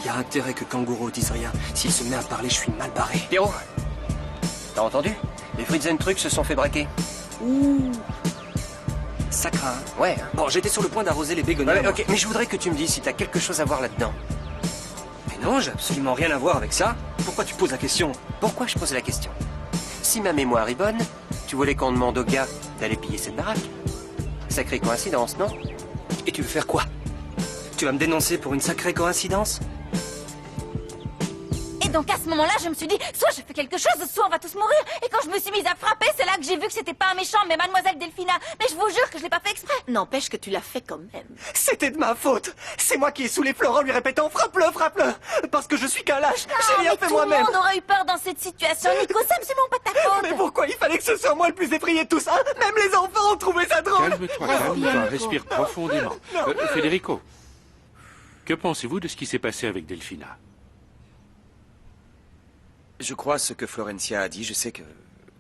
Il y a intérêt que Kanguro dise rien. S'il se met à parler, je suis mal barré. Pierrot, t'as entendu? Les Fritzentrucs se sont fait braquer. Ouh. Ça craint, hein? Ouais. Bon, j'étais sur le point d'arroser les bégonias. Ouais, ok, mais je voudrais que tu me dises si t'as quelque chose à voir là-dedans. Mais non, j'ai absolument rien à voir avec ça. Pourquoi tu poses la question? Pourquoi je pose la question? Si ma mémoire est bonne, tu voulais qu'on demande au gars d'aller piller cette baraque. Sacrée coïncidence, non? Et tu veux faire quoi? Tu vas me dénoncer pour une sacrée coïncidence? Et donc à ce moment-là, je me suis dit, soit je fais quelque chose, soit on va tous mourir. Et quand je me suis mise à frapper, c'est là que j'ai vu que c'était pas un méchant, mais Mademoiselle Delphina. Mais je vous jure que je l'ai pas fait exprès. N'empêche que tu l'as fait quand même. C'était de ma faute. C'est moi qui ai saoulé Florent en lui répétant frappe-le, frappe-le. Parce que je suis qu'un lâche. J'ai rien fait moi-même. Tout le monde aurait eu peur dans cette situation. Nico, c'est absolument pas ta faute. Mais pourquoi il fallait que ce soit moi le plus effrayé de tout ça? Même les enfants ont trouvé ça drôle. Calme-toi, respire profondément. Federico, que pensez-vous de ce qui s'est passé avec Delphina? Je crois ce que Florencia a dit. Je sais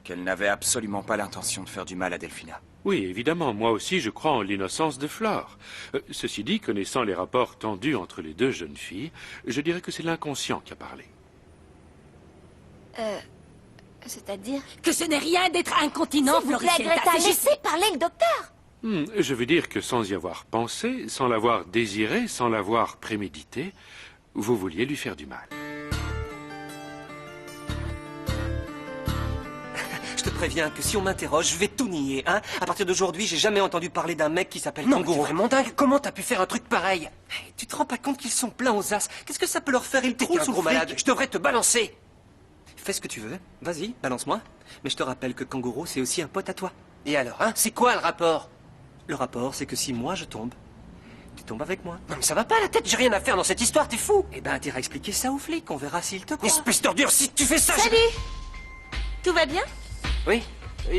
qu'elle n'avait absolument pas l'intention de faire du mal à Delphina. Oui, évidemment, moi aussi je crois en l'innocence de Flore. Ceci dit, connaissant les rapports tendus entre les deux jeunes filles, je dirais que c'est l'inconscient qui a parlé. C'est-à-dire? Que ce n'est rien d'être incontinent, S'il vous plaît, Floricienta. Greta, C'est juste- laissez parler le docteur. Je veux dire que sans y avoir pensé, sans l'avoir désiré, sans l'avoir prémédité, vous vouliez lui faire du mal. Je te préviens que si on m'interroge, je vais tout nier, hein. À partir d'aujourd'hui, j'ai jamais entendu parler d'un mec qui s'appelle Kanguro. C'est vraiment dingue. Comment t'as pu faire un truc pareil? Hey, tu te rends pas compte qu'ils sont pleins aux as? Qu'est-ce que ça peut leur faire? Ils trouvent sous le malade. Je devrais te balancer. Fais ce que tu veux. Vas-y, balance-moi. Mais je te rappelle que Kanguro, c'est aussi un pote à toi. Et alors, hein? C'est quoi le rapport? Le rapport, c'est que si moi je tombe, tu tombes avec moi. Non mais ça va pas la tête, j'ai rien à faire dans cette histoire, t'es fou. Eh ben, t'iras expliquer ça aux flics, on verra s'ils te croient. Espèce d'ordure, si tu fais ça, Salut. Tout va bien? Oui,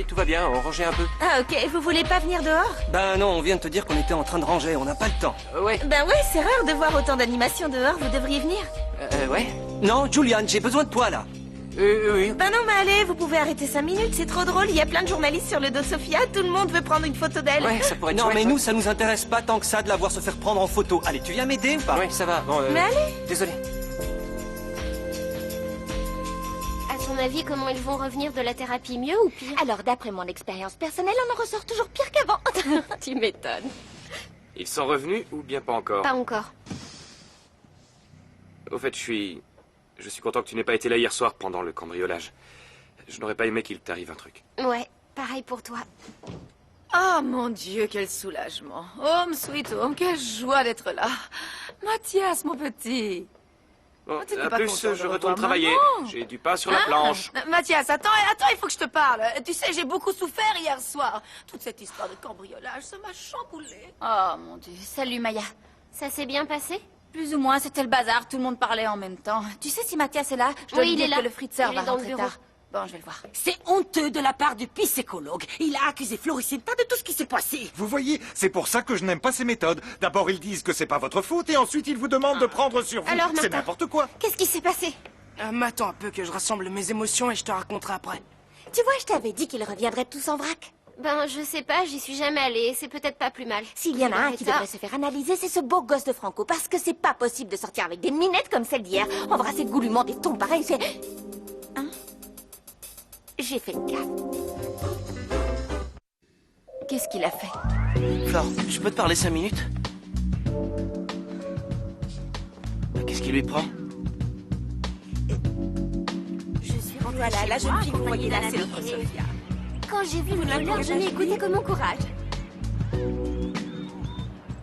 tout va bien, on rangeait un peu. Ah ok, vous voulez pas venir dehors? Ben non, on vient de te dire qu'on était en train de ranger, on n'a pas le temps. Ouais. Ben ouais, c'est rare de voir autant d'animations dehors, vous devriez venir. Ouais. Non, Julian, j'ai besoin de toi là. Oui. Ben non, mais allez, vous pouvez arrêter 5 minutes, c'est trop drôle, il y a plein de journalistes sur le dos de Sophia, tout le monde veut prendre une photo d'elle. Ouais, ça pourrait être chouette, mais nous, ça nous intéresse pas tant que ça de la voir se faire prendre en photo. Allez, tu viens m'aider ou pas? Oui, ça va. Bon, Mais allez. Désolé. À ton avis, comment ils vont revenir de la thérapie, mieux ou pire? Alors, d'après mon expérience personnelle, on en ressort toujours pire qu'avant. Tu m'étonnes. Ils sont revenus ou bien pas encore? Pas encore. Au fait, je suis content que tu n'aies pas été là hier soir pendant le cambriolage. Je n'aurais pas aimé qu'il t'arrive un truc. Ouais, pareil pour toi. Oh mon Dieu, quel soulagement. Home sweet home, quelle joie d'être là. Mathias, mon petit. Bon, t'étais à pas plus, content de je revoir retourne travailler. maman? J'ai du pain sur la planche. Mathias, attends, il faut que je te parle. Tu sais, j'ai beaucoup souffert hier soir. Toute cette histoire de cambriolage, ça m'a chamboulé. Oh mon Dieu, salut Maya. Ça s'est bien passé? Plus ou moins, c'était le bazar, tout le monde parlait en même temps. Tu sais si Mathias est là? Je dois Oui, lui il dire est là. que le fritzeur Il va est dans le rentrer bureau. tard. Bon, je vais le voir. C'est honteux de la part du psychologue. Il a accusé Floricienta de tout ce qui s'est passé. Vous voyez, c'est pour ça que je n'aime pas ces méthodes. D'abord, ils disent que c'est pas votre faute et ensuite, ils vous demandent de prendre sur vous. Alors, C'est Martin, n'importe quoi. Qu'est-ce qui s'est passé? M'attends un peu que je rassemble mes émotions et je te raconterai après. Tu vois, je t'avais dit qu'ils reviendraient tous en vrac. Ben, je sais pas, j'y suis jamais allée. C'est peut-être pas plus mal. S'il y en a un qui devrait se faire analyser, c'est ce beau gosse de Franco. Parce que c'est pas possible de sortir avec des minettes comme celle d'hier. Embrasser goulûment des tons pareils, c'est... Hein? J'ai fait le gaffe. Qu'est-ce qu'il a fait? Flore, je peux te parler 5 minutes? Qu'est-ce qui lui prend? Je suis rentrée Voilà, chez la moi, jeune fille que vous accompagnée voyez là, d'un c'est ami notre et- Sophia. Quand j'ai vu le voleur, je n'ai écouté que mon courage.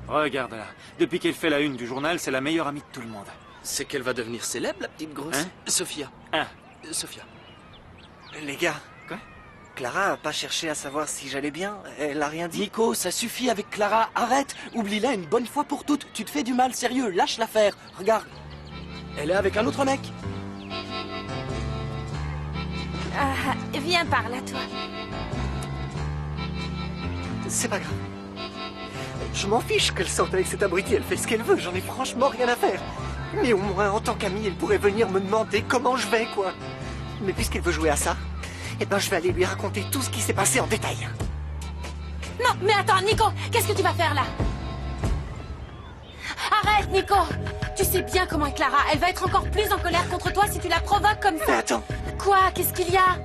Regarde-la. Depuis qu'elle fait la une du journal, c'est la meilleure amie de tout le monde. C'est qu'elle va devenir célèbre, la petite grosse. Hein? Sophia. Sophia. Les gars. Quoi? Clara a pas cherché à savoir si j'allais bien. Elle a rien dit. Nico, ça suffit avec Clara. Arrête. Oublie-la une bonne fois pour toutes. Tu te fais du mal, sérieux. Lâche l'affaire. Regarde. Elle est avec un autre mec. Ah, viens par là, toi. C'est pas grave. Je m'en fiche qu'elle sorte avec cet abruti. Elle fait ce qu'elle veut. J'en ai franchement rien à faire. Mais au moins, en tant qu'amie, elle pourrait venir me demander comment je vais, quoi. Mais puisqu'elle veut jouer à ça, eh ben, je vais aller lui raconter tout ce qui s'est passé en détail. Non, mais attends, Nico, qu'est-ce que tu vas faire là? Arrête, Nico! Tu sais bien comment est Clara. Elle va être encore plus en colère contre toi si tu la provoques comme ça. Mais attends. Quoi? Qu'est-ce qu'il y a?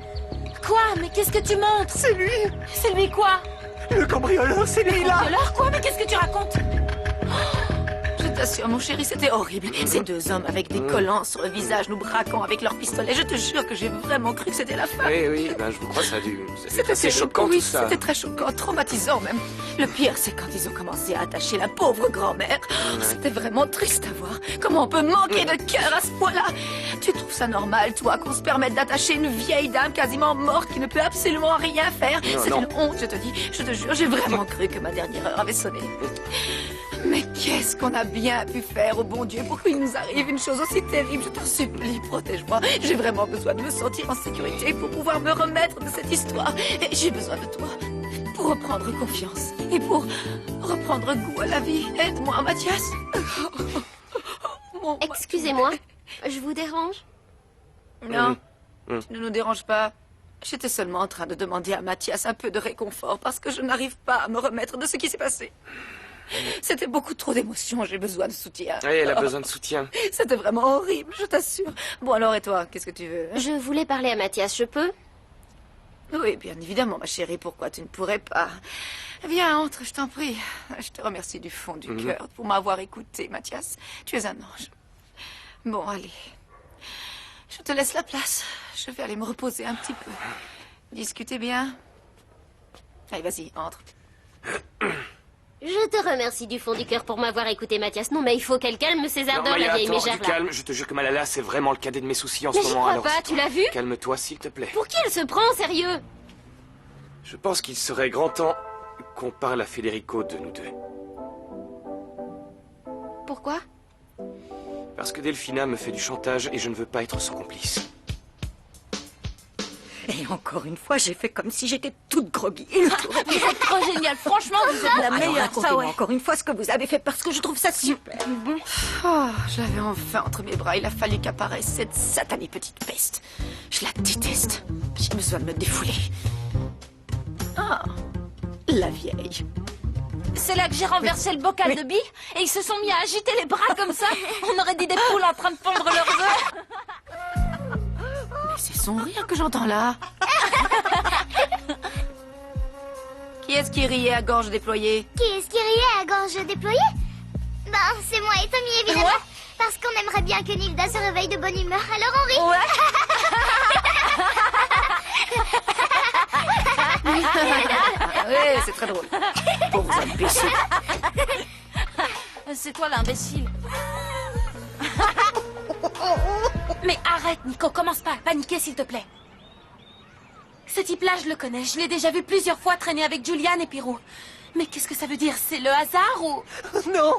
Quoi? Mais qu'est-ce que tu montres? C'est lui! C'est lui quoi? Le cambrioleur, c'est lui là! Le cambrioleur quoi? Mais qu'est-ce que tu racontes? Je t'assure, mon chéri, c'était horrible. Ces deux hommes avec des collants sur le visage nous braquant avec leurs pistolets. Je te jure que j'ai vraiment cru que c'était la fin. Oui, ben, je vous crois, ça a dû... C'était assez terrible, choquant, oui, tout ça. c'était très choquant, traumatisant même. Le pire, c'est quand ils ont commencé à attacher la pauvre grand-mère. C'était vraiment triste à voir. Comment on peut manquer de cœur à ce point-là? Tu trouves ça normal, toi, qu'on se permette d'attacher une vieille dame quasiment morte qui ne peut absolument rien faire? C'est une honte, je te dis. Je te jure, j'ai vraiment cru que ma dernière heure avait sonné. Mais qu'est-ce qu'on a bien pu faire, au bon Dieu, pour qu'il nous arrive une chose aussi terrible? Je t'en supplie, protège-moi. J'ai vraiment besoin de me sentir en sécurité pour pouvoir me remettre de cette histoire. Et j'ai besoin de toi pour reprendre confiance et pour reprendre goût à la vie. Aide-moi, Mathias. Excusez-moi, je vous dérange? Non, tu ne nous déranges pas. J'étais seulement en train de demander à Mathias un peu de réconfort parce que je n'arrive pas à me remettre de ce qui s'est passé. C'était beaucoup trop d'émotions, j'ai besoin de soutien. Oui, elle a besoin de soutien. C'était vraiment horrible, je t'assure. Bon alors, et toi, qu'est-ce que tu veux? Je voulais parler à Mathias, je peux? Oui, bien évidemment, ma chérie, pourquoi tu ne pourrais pas? Viens, entre, je t'en prie. Je te remercie du fond du cœur pour m'avoir écouté, Mathias. Tu es un ange. Bon, allez. Je te laisse la place. Je vais aller me reposer un petit peu. Discutez bien. Allez, vas-y, entre. Je te remercie du fond du cœur pour m'avoir écouté, Mathias. Non, mais il faut qu'elle calme ses ardeurs, Maya, la vieille attends, mégère, du là. calme, je te jure que Malala, c'est vraiment le cadet de mes soucis en ce Mais j'y moment. crois Alors, pas, tu l'as vu? calme-toi, s'il te plaît. Pour qui elle se prend, sérieux? Je pense qu'il serait grand temps qu'on parle à Federico de nous deux. Pourquoi? Parce que Delphina me fait du chantage et je ne veux pas être son complice. Et encore une fois, j'ai fait comme si j'étais toute groggy. Et le tour. Vous êtes trop génial, franchement, vous êtes la Alors, meilleure, ça racontez-moi ouais. encore une fois ce que vous avez fait parce que je trouve ça super. Oh, je l'avais enfin entre mes bras. Il a fallu qu'apparaisse cette satanée petite peste. Je la déteste. J'ai besoin de me défouler. Ah, la vieille. C'est là que j'ai renversé le bocal de billes et ils se sont mis à agiter les bras comme ça. On aurait dit des poules en train de pondre leurs œufs. Mais c'est son rire que j'entends là. Qui est-ce qui riait à gorge déployée? Qui est-ce qui riait à gorge déployée? Ben, c'est moi et Tommy, évidemment. Ouais. Parce qu'on aimerait bien que Nilda se réveille de bonne humeur, alors on rit. Oui, c'est très drôle. Pauvres imbéciles. C'est toi l'imbécile. Mais arrête, Nico, commence pas à paniquer, s'il te plaît. Ce type-là, je le connais. Je l'ai déjà vu plusieurs fois traîner avec Julian et Pirou. Mais qu'est-ce que ça veut dire? C'est le hasard ou... Non!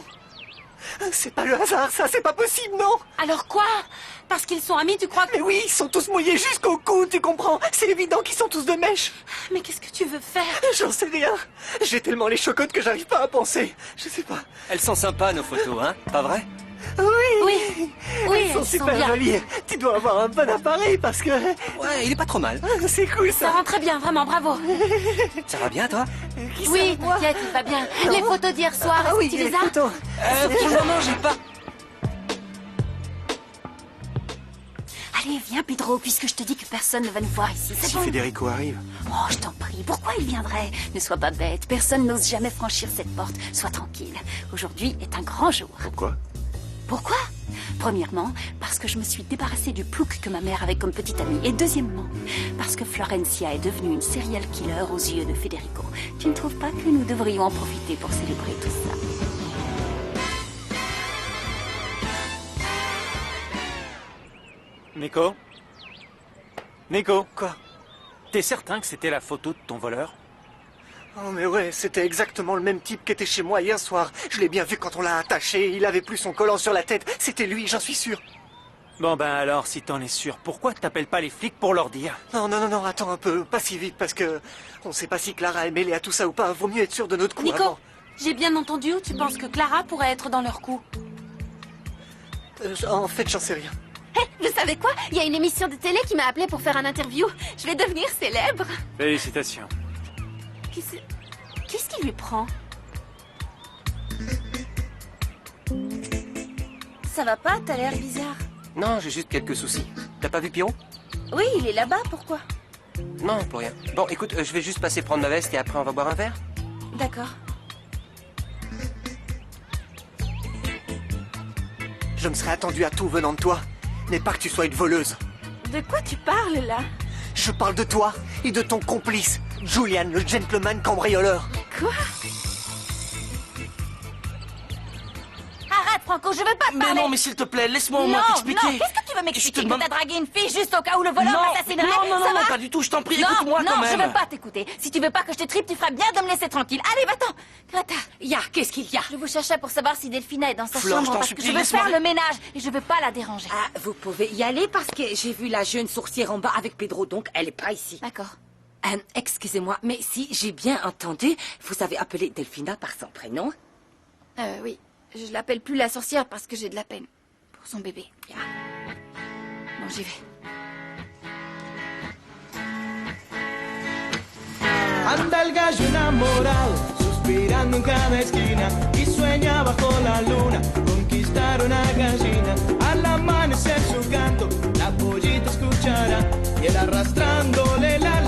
C'est pas le hasard, ça, c'est pas possible, non! Alors quoi? Parce qu'ils sont amis, tu crois que... Mais oui, ils sont tous mouillés jusqu'au cou, tu comprends? C'est évident qu'ils sont tous de mèche! Mais qu'est-ce que tu veux faire? J'en sais rien! J'ai tellement les chocottes que j'arrive pas à penser! Je sais pas. Elles sont sympas, nos photos, hein? Pas vrai? Oui! Oui, Elles sont super jolies! Tu dois avoir un bon appareil parce que... Ouais, il est pas trop mal. C'est cool, Ça ça! rend très bien, vraiment, bravo. Ça va bien, toi? Oui, t'inquiète, il va bien. Les photos d'hier soir, Ah est-ce oui, que tu les les as? photos! Pour le moment, j'ai pas... Allez, viens, Pedro, puisque je te dis que personne ne va nous voir ici. C'est Si bon. Federico arrive... Oh, je t'en prie, pourquoi il viendrait? Ne sois pas bête, personne n'ose jamais franchir cette porte. Sois tranquille. Aujourd'hui est un grand jour. Pourquoi? Pourquoi? Premièrement, parce que je me suis débarrassée du plouc que ma mère avait comme petite amie. Et deuxièmement, parce que Florencia est devenue une serial killer aux yeux de Federico. Tu ne trouves pas que nous devrions en profiter pour célébrer tout ça? Nico? Nico? Quoi? T'es certain que c'était la photo de ton voleur? Oh mais ouais, c'était exactement le même type qui était chez moi hier soir. Je l'ai bien vu quand on l'a attaché, il avait plus son collant sur la tête. C'était lui, j'en suis sûr. Bon ben alors, si t'en es sûr, pourquoi t'appelles pas les flics pour leur dire? Non, attends un peu, pas si vite, parce que... On sait pas si Clara est mêlée à tout ça ou pas, vaut mieux être sûr de notre coup Nico, avant. j'ai bien entendu où tu penses que Clara pourrait être dans leur coup? En fait, j'en sais rien. Hé, vous savez quoi? Il y a une émission de télé qui m'a appelé pour faire un interview. Je vais devenir célèbre. Félicitations. Qu'est-ce qui lui prend? Ça va pas? T'as l'air bizarre. Non, j'ai juste quelques soucis. T'as pas vu Pierrot? Oui, il est là-bas, pourquoi? Non, pour rien. Bon, écoute, je vais juste passer prendre ma veste et après on va boire un verre. D'accord. Je me serais attendu à tout venant de toi, mais pas que tu sois une voleuse. De quoi tu parles, là? Je parle de toi et de ton complice, Julian, le gentleman cambrioleur. Quoi? Arrête, Franco, je veux pas te parler. Mais non, mais s'il te plaît, laisse-moi au moins t'expliquer. Non, qu'est-ce que tu veux m'expliquer? demande- Que t'as dragué une fille juste au cas où le voleur Non, m'assassinerait? non, Ça va? pas du tout, je t'en prie, Non, écoute-moi quand même. Non, je veux pas t'écouter. Si tu veux pas que je te tripe, tu feras bien de me laisser tranquille. Allez, va-t'en. Greta. Qu'est-ce qu'il y a? Je vous cherchais pour savoir si Delphina est dans sa Flore, chambre je t'en parce supplie, que je veux laisse-moi faire le ménage et je veux pas la déranger. Ah, vous pouvez y aller parce que j'ai vu la jeune sourcière en bas avec Pedro, donc elle est pas ici. D'accord. Excusez-moi, mais si j'ai bien entendu, vous avez appelé Delphina par son prénom? Oui. Je l'appelle plus la sorcière parce que j'ai de la peine. Pour son bébé. Bon, j'y vais. Anda el gallo enamorado, suspirando en cada esquina y sueña bajo la luna, conquistar una gallina. Al amanecer su canto, la pollita escuchará y él arrastrándole la